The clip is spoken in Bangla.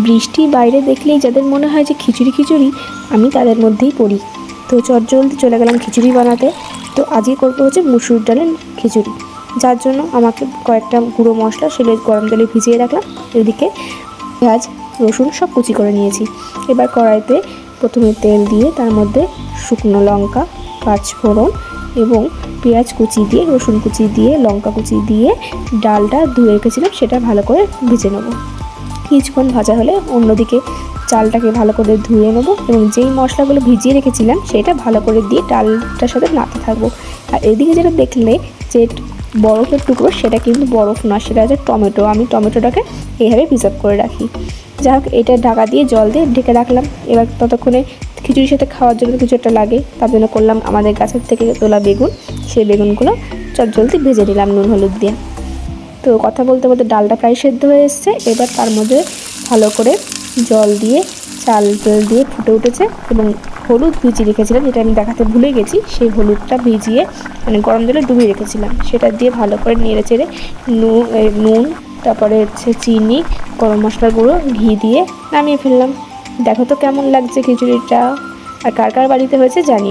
বৃষ্টি বাইরে দেখলেই যাদের মনে হয় যে খিচুড়ি খিচুড়ি, আমি তাদের মধ্যেই পড়ি। তো চটজলদি চলে গেলাম খিচুড়ি বানাতে। তো আজকে করবো হচ্ছে মুসুর ডালের খিচুড়ি, যার জন্য আমাকে কয়েকটা গুঁড়ো মশলা সেগুলো গরম জলে ভিজিয়ে রাখলাম। এদিকে পেঁয়াজ রসুন সব কুচি করে নিয়েছি। এবার কড়াইতে প্রথমে তেল দিয়ে তার মধ্যে শুকনো লঙ্কা, পাঁচফোড়ন এবং পেঁয়াজ কুচি দিয়ে, রসুন কুচি দিয়ে, লঙ্কা কুচি দিয়ে ডালটা ধুয়ে রেখেছিলাম সেটা ভালো করে ভেজে নেব। কিছুক্ষণ ভাজা হলে অন্যদিকে চালটাকে ভালো করে ধুয়ে নেব এবং যেই মশলাগুলো ভিজিয়ে রেখেছিলাম সেটা ভালো করে দিয়ে ডালটার সাথে নাড়তে থাকবো। আর এদিকে যেটা দেখলে যে বরফের টুকরো, সেটা কিন্তু বরফ না, সেটা হচ্ছে টমেটো। আমি টমেটোটাকে এইভাবে প্রিজার্ভ করে রাখি। যাই হোক, এটা ঢাকা দিয়ে জল দিয়ে ঢেকে রাখলাম। এবার ততক্ষণে খিচুড়ির সাথে খাওয়ার জন্য কিছু একটা লাগে, তার জন্য করলাম আমাদের গাছের থেকে তোলা বেগুন, সেই বেগুনগুলো চটজলদি ভেজে নিলাম নুন হলুদ দিয়ে। তো কথা বলতে বলতে ডালটা প্রায় সেদ্ধ হয়ে এসছে। এবার তার মধ্যে ভালো করে জল দিয়ে চাল দিয়ে ফুটে উঠেছে এবং হলুদ ভিজিয়ে রেখেছিলাম, যেটা আমি দেখাতে ভুলে গেছি, সেই হলুদটা ভিজিয়ে মানে গরম জলে ডুবিয়ে রেখেছিলাম, সেটা দিয়ে ভালো করে নেড়ে চেড়ে নুন, তারপরে হচ্ছে চিনি, গরম মশলার গুঁড়ো, ঘি দিয়ে নামিয়ে ফেললাম। দেখো তো কেমন লাগছে খিচুড়িটা, আর কার কার বাড়িতে হয়েছে জানি।